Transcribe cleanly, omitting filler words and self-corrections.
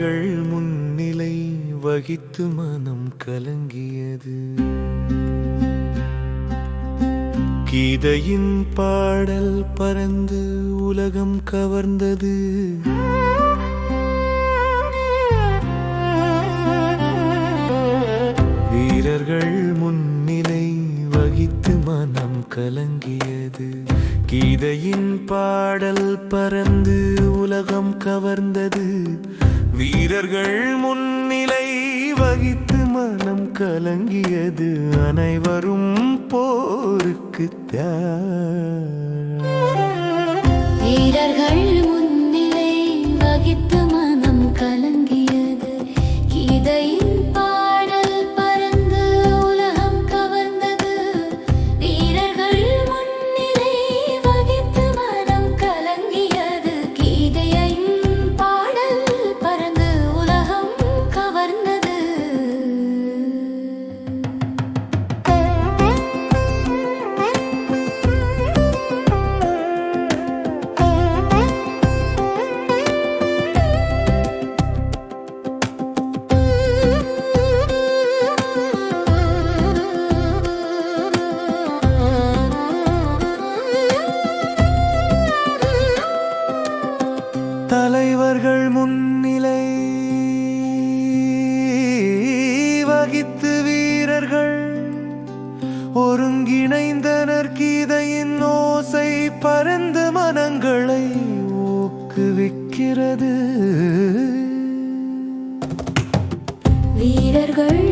வீரர்கள் முன்னிலை வகித்து மனம் கலங்கியது. கீதையின் பாடல் பறந்து உலகம் கவர்ந்தது. வீரர்கள் முன்னிலை வகித்து மனம் கலங்கியது. கீதையின் பாடல் பறந்து உலகம் கவர்ந்தது. வீரர்கள் முன்னிலை வகித்து மனம் கலங்கியது. அனைவரும் போருக்கு வீரர்கள் முன்னிலை வகித்து மனம் கலங்கியது. கீதையின் பாடல் பறந்து உலகம் கவர்ந்தது. வீரர்கள் முன்னிலை வகித்து மனம் கலங்கியது. கீதையின் பாடல் பறந்து உலகம் கவர்ந்தது. தலைவர்கள் முன்னிலை வகித்து வீரர்கள் ஒருங்கிணைந்தனர். கீதையின் ஓசை பரந்த மனங்களை ஊக்குவிக்கிறது. வீரர்கள்